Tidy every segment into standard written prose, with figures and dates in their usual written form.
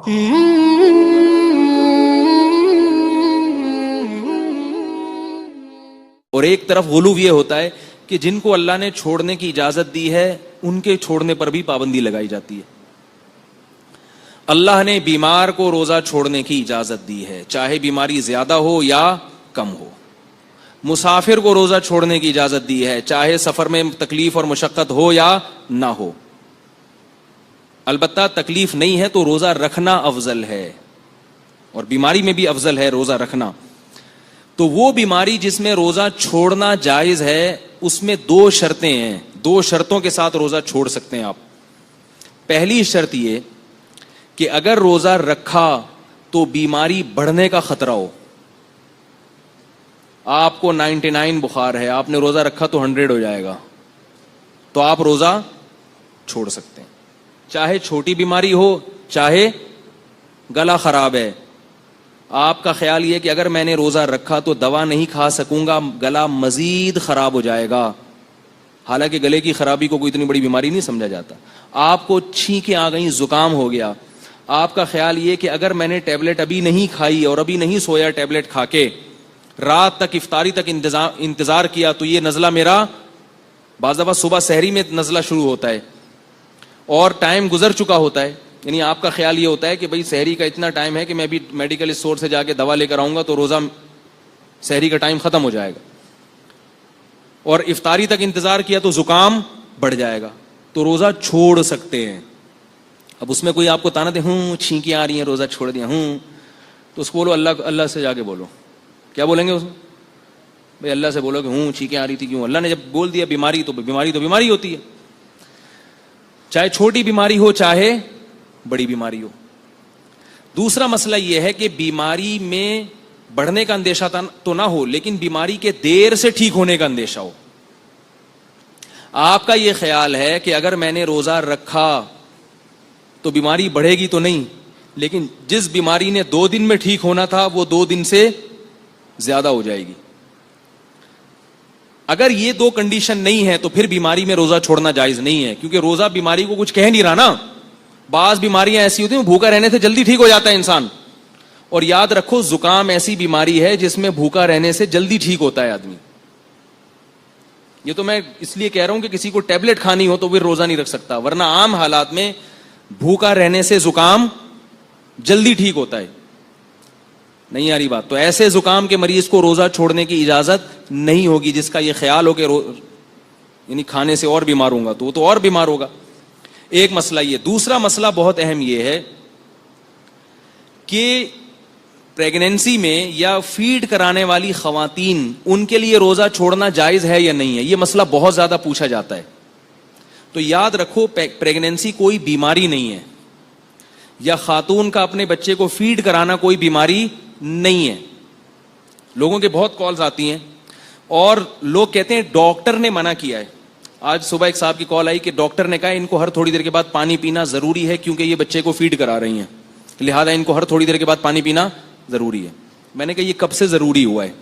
اور ایک طرف غلو یہ ہوتا ہے کہ جن کو اللہ نے چھوڑنے کی اجازت دی ہے ان کے چھوڑنے پر بھی پابندی لگائی جاتی ہے. اللہ نے بیمار کو روزہ چھوڑنے کی اجازت دی ہے, چاہے بیماری زیادہ ہو یا کم ہو. مسافر کو روزہ چھوڑنے کی اجازت دی ہے, چاہے سفر میں تکلیف اور مشقت ہو یا نہ ہو. البتہ تکلیف نہیں ہے تو روزہ رکھنا افضل ہے, اور بیماری میں بھی افضل ہے روزہ رکھنا. تو وہ بیماری جس میں روزہ چھوڑنا جائز ہے اس میں 2 شرطیں ہیں, 2 شرطوں کے ساتھ روزہ چھوڑ سکتے ہیں آپ. پہلی شرط یہ کہ اگر روزہ رکھا تو بیماری بڑھنے کا خطرہ ہو. آپ کو 99 بخار ہے, آپ نے روزہ رکھا تو 100 ہو جائے گا, تو آپ روزہ چھوڑ سکتے ہیں. چاہے چھوٹی بیماری ہو, چاہے گلا خراب ہے, آپ کا خیال یہ کہ اگر میں نے روزہ رکھا تو دوا نہیں کھا سکوں گا, گلا مزید خراب ہو جائے گا. حالانکہ گلے کی خرابی کو کوئی اتنی بڑی بیماری نہیں سمجھا جاتا. آپ کو چھینکیں آ گئیں, زکام ہو گیا, آپ کا خیال یہ کہ اگر میں نے ٹیبلٹ ابھی نہیں کھائی اور ابھی نہیں سویا ٹیبلٹ کھا کے, رات تک افطاری تک انتظار کیا, تو یہ نزلہ میرا, بعض دفعہ صبح سحری میں نزلہ شروع ہوتا ہے اور ٹائم گزر چکا ہوتا ہے. یعنی آپ کا خیال یہ ہوتا ہے کہ بھئی سحری کا اتنا ٹائم ہے کہ میں ابھی میڈیکل اسٹور سے جا کے دوا لے کر آؤں گا تو روزہ سحری کا ٹائم ختم ہو جائے گا, اور افطاری تک انتظار کیا تو زکام بڑھ جائے گا, تو روزہ چھوڑ سکتے ہیں. اب اس میں کوئی آپ کو تانا دے, چھینکیں آ رہی ہیں روزہ چھوڑ دیا, تو اس کو بولو اللہ سے جا کے بولو. کیا بولیں گے اس میں؟ بھائی اللہ سے بولو کہ چھینکیں آ رہی تھی کیوں. اللہ نے جب بول دیا بیماری تو بیماری ہوتی ہے, چاہے چھوٹی بیماری ہو چاہے بڑی بیماری ہو. دوسرا مسئلہ یہ ہے کہ بیماری میں بڑھنے کا اندیشہ تو نہ ہو, لیکن بیماری کے دیر سے ٹھیک ہونے کا اندیشہ ہو. آپ کا یہ خیال ہے کہ اگر میں نے روزہ رکھا تو بیماری بڑھے گی تو نہیں, لیکن جس بیماری نے 2 دن میں ٹھیک ہونا تھا وہ 2 دن سے زیادہ ہو جائے گی. اگر یہ 2 کنڈیشن نہیں ہے تو پھر بیماری میں روزہ چھوڑنا جائز نہیں ہے, کیونکہ روزہ بیماری کو کچھ کہہ نہیں رہا نا. بعض بیماریاں ایسی ہوتی ہیں بھوکا رہنے سے جلدی ٹھیک ہو جاتا ہے انسان, اور یاد رکھو زکام ایسی بیماری ہے جس میں بھوکا رہنے سے جلدی ٹھیک ہوتا ہے آدمی. یہ تو میں اس لیے کہہ رہا ہوں کہ کسی کو ٹیبلٹ کھانی ہو تو پھر روزہ نہیں رکھ سکتا, ورنہ عام حالات میں بھوکا رہنے سے زکام جلدی ٹھیک ہوتا ہے. نہیں آ رہی بات؟ تو ایسے زکام کے مریض کو روزہ چھوڑنے کی اجازت نہیں ہوگی جس کا یہ خیال ہو کہ یعنی کھانے سے اور بیمار ہوں گا, تو وہ تو اور بیمار ہوگا. ایک مسئلہ یہ. دوسرا مسئلہ بہت اہم یہ ہے کہ پریگنینسی میں یا فیڈ کرانے والی خواتین, ان کے لیے روزہ چھوڑنا جائز ہے یا نہیں ہے. یہ مسئلہ بہت زیادہ پوچھا جاتا ہے. تو یاد رکھو پریگنینسی کوئی بیماری نہیں ہے, یا خاتون کا اپنے بچے کو فیڈ کرانا کوئی بیماری نہیں ہے. لوگوں کے بہت کالز آتی ہیں اور لوگ کہتے ہیں ڈاکٹر نے منع کیا ہے. آج صبح ایک صاحب کی کال آئی کہ ڈاکٹر نے کہا ان کو ہر تھوڑی دیر کے بعد پانی پینا ضروری ہے کیونکہ یہ بچے کو فیڈ کرا رہی ہیں, لہذا ان کو ہر تھوڑی دیر کے بعد پانی پینا ضروری ہے. میں نے کہا یہ کب سے ضروری ہوا ہے؟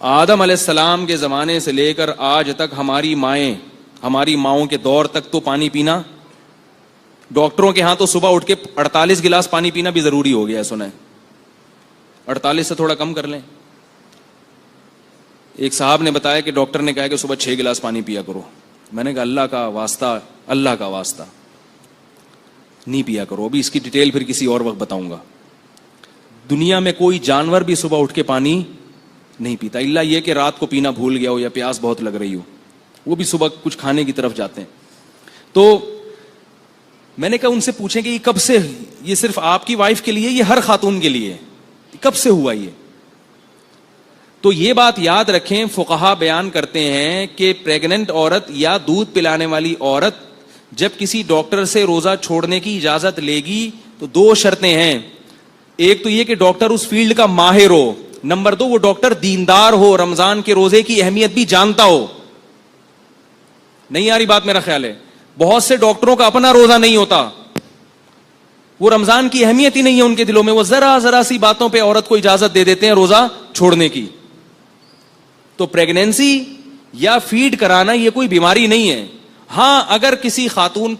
آدم علیہ السلام کے زمانے سے لے کر آج تک ہماری ماؤں کے دور تک تو پانی پینا, ڈاکٹروں کے ہاں تو صبح اٹھ کے 48 گلاس پانی پینا بھی ضروری ہو گیا ہے. سنا ہے 48 سے تھوڑا کم کر لیں. ایک صاحب نے بتایا کہ ڈاکٹر نے کہا کہ صبح 6 گلاس پانی پیا کرو. میں نے کہا اللہ کا واسطہ نہیں پیا کرو. ابھی اس کی ڈیٹیل پھر کسی اور وقت بتاؤں گا. دنیا میں کوئی جانور بھی صبح اٹھ کے پانی نہیں پیتا, الا یہ کہ رات کو پینا بھول گیا ہو یا پیاس بہت لگ رہی ہو, وہ بھی صبح کچھ کھانے کی طرف جاتے ہیں. تو میں نے کہا ان سے پوچھیں کہ یہ کب سے, یہ صرف آپ کی وائف کے لیے, یہ ہر خاتون کے لیے کب سے ہوا یہ؟ تو یہ بات یاد رکھیں, فقہا بیان کرتے ہیں کہ پریگننٹ عورت یا دودھ پلانے والی عورت جب کسی ڈاکٹر سے روزہ چھوڑنے کی اجازت لے گی تو 2 شرطیں ہیں. ایک تو یہ کہ ڈاکٹر اس فیلڈ کا ماہر ہو, نمبر 2 وہ ڈاکٹر دیندار ہو, رمضان کے روزے کی اہمیت بھی جانتا ہو. نہیں آ رہی بات؟ میرا خیال ہے بہت سے ڈاکٹروں کا اپنا روزہ نہیں ہوتا, وہ رمضان کی اہمیت ہی نہیں ہے ان کے دلوں میں, وہ ذرا سی باتوں پہ عورت کو اجازت دے دیتے ہیں روزہ چھوڑنے کی. تو پریگنینسی یا فیڈ کرانا یہ کوئی بیماری نہیں ہے. ہاں اگر کسی خاتون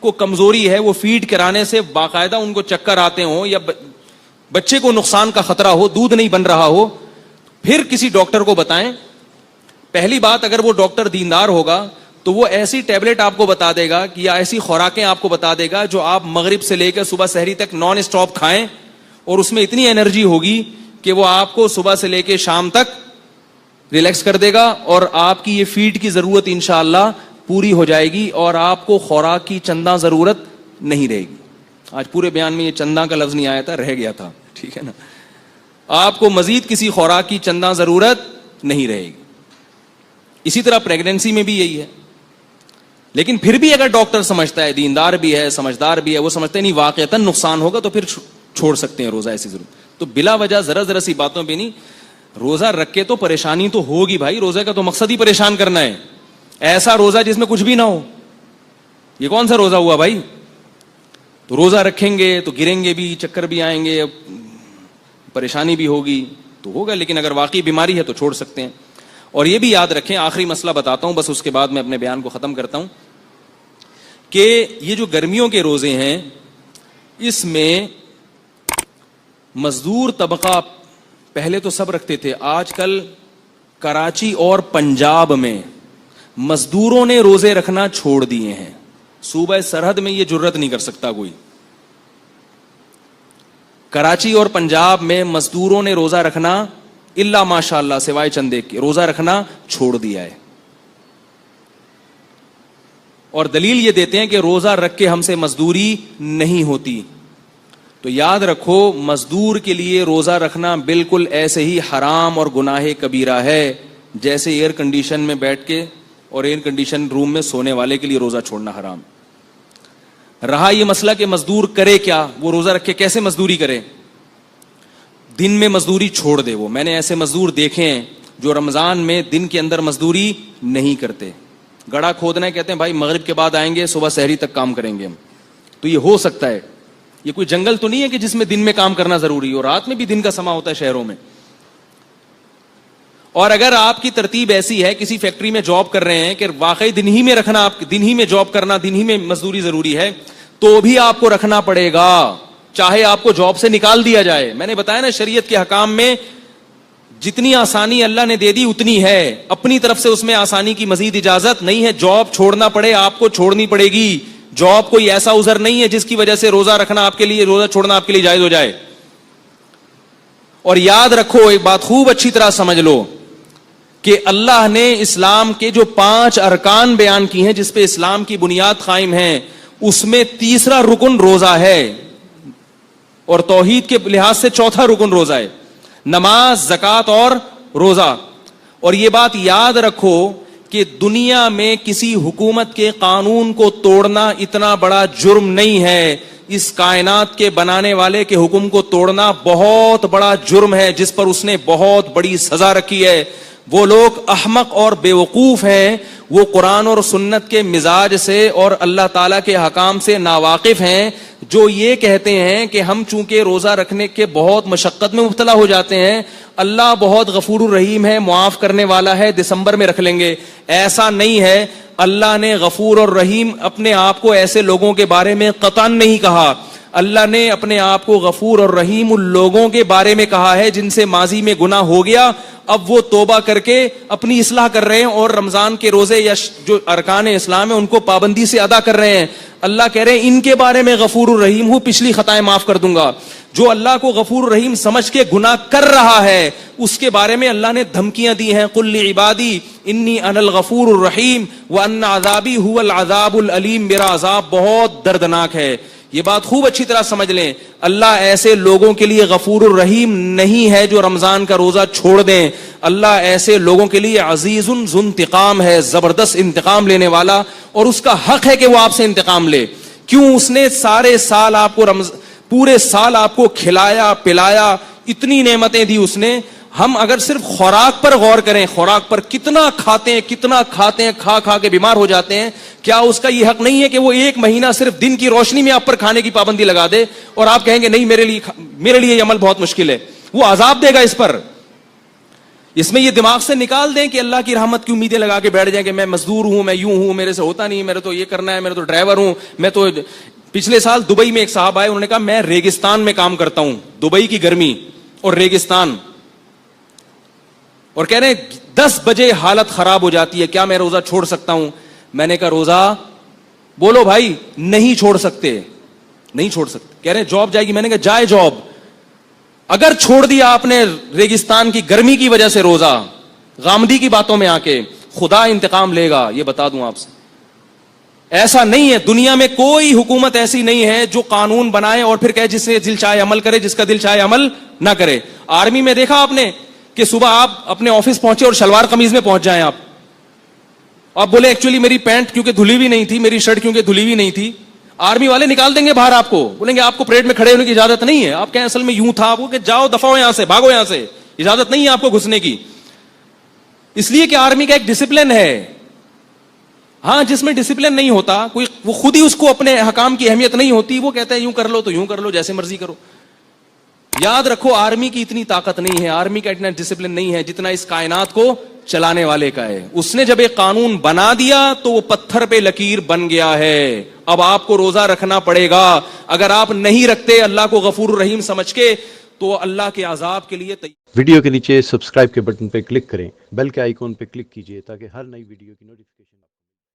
کو کمزوری ہے, وہ فیڈ کرانے سے باقاعدہ ان کو چکر آتے ہوں یا بچے کو نقصان کا خطرہ ہو, دودھ نہیں بن رہا ہو, پھر کسی ڈاکٹر کو بتائیں. پہلی بات, اگر وہ ڈاکٹر دیندار ہوگا تو وہ ایسی ٹیبلٹ آپ کو بتا دے گا کہ یا ایسی خوراکیں آپ کو بتا دے گا جو آپ مغرب سے لے کر صبح سحری تک نان اسٹاپ کھائیں, اور اس میں اتنی انرجی ہوگی کہ وہ آپ کو صبح سے لے کے شام تک ریلیکس کر دے گا, اور آپ کی یہ فیڈ کی ضرورت انشاءاللہ پوری ہو جائے گی, اور آپ کو خوراک کی چندہ ضرورت نہیں رہے گی. آج پورے بیان میں یہ چندہ کا لفظ نہیں آیا تھا, رہ گیا تھا, ٹھیک ہے نا. آپ کو مزید کسی خوراک کی چندہ ضرورت نہیں رہے گی. اسی طرح پریگنینسی میں بھی یہی ہے. لیکن پھر بھی اگر ڈاکٹر سمجھتا ہے, دیندار بھی ہے, سمجھدار بھی ہے, وہ سمجھتے نہیں واقعتاً نقصان ہوگا, تو پھر چھوڑ سکتے ہیں روزہ ایسی ضرورت. تو بلا وجہ ذرا سی باتوں پہ نہیں. روزہ رکھ کے تو پریشانی تو ہوگی بھائی, روزے کا تو مقصد ہی پریشان کرنا ہے. ایسا روزہ جس میں کچھ بھی نہ ہو, یہ کون سا روزہ ہوا بھائی؟ تو روزہ رکھیں گے تو گریں گے بھی, چکر بھی آئیں گے, پریشانی بھی ہوگی تو ہوگا. لیکن اگر واقعی بیماری ہے تو چھوڑ سکتے ہیں. اور یہ بھی یاد رکھیں, آخری مسئلہ بتاتا ہوں بس, اس کے بعد میں اپنے بیان کو ختم کرتا ہوں, کہ یہ جو گرمیوں کے روزے ہیں اس میں مزدور طبقہ پہلے تو سب رکھتے تھے, آج کل کراچی اور پنجاب میں مزدوروں نے روزے رکھنا چھوڑ دیے ہیں. صوبہ سرحد میں یہ جرت نہیں کر سکتا کوئی. کراچی اور پنجاب میں مزدوروں نے روزہ رکھنا الا ماشاء اللہ سوائے چند ایک کے روزہ رکھنا چھوڑ دیا ہے. اور دلیل یہ دیتے ہیں کہ روزہ رکھ کے ہم سے مزدوری نہیں ہوتی. تو یاد رکھو, مزدور کے لیے روزہ رکھنا بالکل ایسے ہی حرام اور گناہ کبیرہ ہے جیسے ایئر کنڈیشن میں بیٹھ کے اور ایئر کنڈیشن روم میں سونے والے کے لیے روزہ چھوڑنا حرام. رہا یہ مسئلہ کہ مزدور کرے کیا, وہ روزہ رکھ کے کیسے مزدوری کرے؟ دن میں مزدوری چھوڑ دے. وہ میں نے ایسے مزدور دیکھے ہیں جو رمضان میں دن کے اندر مزدوری نہیں کرتے. گڑھا کھودنا ہے, کہتے ہیں بھائی مغرب کے بعد آئیں گے, صبح سحری تک کام کریں گے ہم. تو یہ ہو سکتا ہے, یہ کوئی جنگل تو نہیں ہے کہ جس میں دن میں کام کرنا ضروری ہو, رات میں بھی دن کا سما ہوتا ہے شہروں میں. اور اگر آپ کی ترتیب ایسی ہے, کسی فیکٹری میں جاب کر رہے ہیں کہ واقعی دن ہی میں رکھنا, آپ دن ہی میں جاب کرنا, دن ہی میں مزدوری ضروری ہے, تو بھی آپ کو رکھنا پڑے گا, چاہے آپ کو جاب سے نکال دیا جائے. میں نے بتایا نا, شریعت کے حکام میں جتنی آسانی اللہ نے دے دی اتنی ہے, اپنی طرف سے اس میں آسانی کی مزید اجازت نہیں ہے. جاب چھوڑنا پڑے آپ کو, چھوڑنی پڑے گی. جاب کوئی ایسا عذر نہیں ہے جس کی وجہ سے روزہ رکھنا آپ کے لیے, روزہ چھوڑنا آپ کے لیے جائز ہو جائے. اور یاد رکھو, ایک بات خوب اچھی طرح سمجھ لو کہ اللہ نے اسلام کے جو 5 ارکان بیان کی ہیں جس پہ اسلام کی بنیاد قائم ہے, اس میں تیسرا رکن روزہ ہے, اور توحید کے لحاظ سے چوتھا رکن روزہ ہے, نماز, زکوٰۃ اور روزہ. اور یہ بات یاد رکھو کہ دنیا میں کسی حکومت کے قانون کو توڑنا اتنا بڑا جرم نہیں ہے. اس کائنات کے بنانے والے کے حکم کو توڑنا بہت بڑا جرم ہے, جس پر اس نے بہت بڑی سزا رکھی ہے. وہ لوگ احمق اور بے وقوف ہیں, وہ قرآن اور سنت کے مزاج سے اور اللہ تعالیٰ کے حکام سے ناواقف ہیں, جو یہ کہتے ہیں کہ ہم چونکہ روزہ رکھنے کے بہت مشقت میں مبتلا ہو جاتے ہیں, اللہ بہت غفور الرحیم ہے, معاف کرنے والا ہے, دسمبر میں رکھ لیں گے. ایسا نہیں ہے. اللہ نے غفور اور رحیم اپنے آپ کو ایسے لوگوں کے بارے میں قطعاً نہیں کہا. اللہ نے اپنے آپ کو غفور اور رحیم ان لوگوں کے بارے میں کہا ہے جن سے ماضی میں گناہ ہو گیا, اب وہ توبہ کر کے اپنی اصلاح کر رہے ہیں اور رمضان کے روزے یا جو ارکان اسلام ہیں ان کو پابندی سے ادا کر رہے ہیں. اللہ کہہ رہے ہیں ان کے بارے میں غفور الرحیم ہوں, پچھلی خطائیں معاف کر دوں گا. جو اللہ کو غفور الرحیم سمجھ کے گناہ کر رہا ہے اس کے بارے میں اللہ نے دھمکیاں دی ہیں, قل لعبادی انی انا الغفور الرحیم وان عذابی هو العذاب العلیم, میرا عذاب بہت دردناک ہے. یہ بات خوب اچھی طرح سمجھ لیں, اللہ ایسے لوگوں کے لیے غفور الرحیم نہیں ہے جو رمضان کا روزہ چھوڑ دیں. اللہ ایسے لوگوں کے لیے عزیز ذو انتقام ہے, زبردست انتقام لینے والا, اور اس کا حق ہے کہ وہ آپ سے انتقام لے. کیوں؟ اس نے سارے سال آپ کو پورے سال آپ کو کھلایا پلایا, اتنی نعمتیں دی اس نے. ہم اگر صرف خوراک پر غور کریں, خوراک پر کتنا کھاتے ہیں, کھا کھا کے بیمار ہو جاتے ہیں, کیا اس کا یہ حق نہیں ہے کہ وہ 1 مہینہ صرف دن کی روشنی میں آپ پر کھانے کی پابندی لگا دے اور آپ کہیں گے نہیں میرے لیے یہ عمل بہت مشکل ہے؟ وہ عذاب دے گا اس پر. اس میں یہ دماغ سے نکال دیں کہ اللہ کی رحمت کی امیدیں لگا کے بیٹھ جائیں کہ میں مزدور ہوں, میں یوں ہوں, میرے سے ہوتا نہیں, میرے تو یہ کرنا ہے, میرے تو ڈرائیور ہوں, میں تو. پچھلے سال دبئی میں ایک صاحب آئے, انہوں نے کہا میں ریگستان میں کام کرتا ہوں, دبئی کی گرمی اور ریگستان, اور کہہ رہے ہیں 10 بجے حالت خراب ہو جاتی ہے, کیا میں روزہ چھوڑ سکتا ہوں؟ میں نے کہا روزہ بولو بھائی, نہیں چھوڑ سکتے, نہیں چھوڑ سکتے. کہہ رہے ہیں جاب جائے گی. میں نے کہا جائے جاب, اگر چھوڑ دیا آپ نے ریگستان کی گرمی کی وجہ سے روزہ, غامدی کی باتوں میں آ کے, خدا انتقام لے گا, یہ بتا دوں آپ سے. ایسا نہیں ہے, دنیا میں کوئی حکومت ایسی نہیں ہے جو قانون بنائے اور پھر کہے جس سے دل چاہے عمل کرے, جس کا دل چاہے عمل نہ کرے. آرمی میں دیکھا آپ نے کہ صبح آپ اپنے آفس پہنچے اور شلوار قمیض میں پہنچ جائیں آپ بولے ایکچولی میری پینٹ کیونکہ دھلی ہوئی نہیں تھی, میری شرٹ کیونکہ دھلی ہوئی نہیں تھی, آرمی والے نکال دیں گے باہر, آپ کو بولیں گے آپ کو پریڈ میں کھڑے ہونے کی اجازت نہیں ہے. آپ کہیں اصل میں یوں تھا, وہ کہ جاؤ دفعہ ہو یہاں سے, بھاگو یہاں سے, اجازت نہیں ہے آپ کو گھسنے کی. اس لیے کہ آرمی کا ایک ڈسپلن ہے. ہاں جس میں ڈسپلن نہیں ہوتا, کوئی وہ خود ہی اس کو اپنے حکام کی اہمیت نہیں ہوتی, وہ کہتا ہے یوں کر لو تو یوں کر لو, جیسے مرضی کرو. یاد رکھو آرمی کی اتنی طاقت نہیں ہے, آرمی کا اتنا ڈسپلن نہیں ہے جتنا اس کائنات کو چلانے والے کا ہے. اس نے جب ایک قانون بنا دیا تو وہ پتھر پہ لکیر بن گیا ہے. اب آپ کو روزہ رکھنا پڑے گا. اگر آپ نہیں رکھتے اللہ کو غفور الرحیم سمجھ کے, تو اللہ کے عذاب کے لیے ویڈیو کے نیچے سبسکرائب کے بٹن پہ کلک کریں, بیل کے آئیکن پہ کلک کیجئے تاکہ ہر نئی ویڈیو کی نوٹیفیکیشن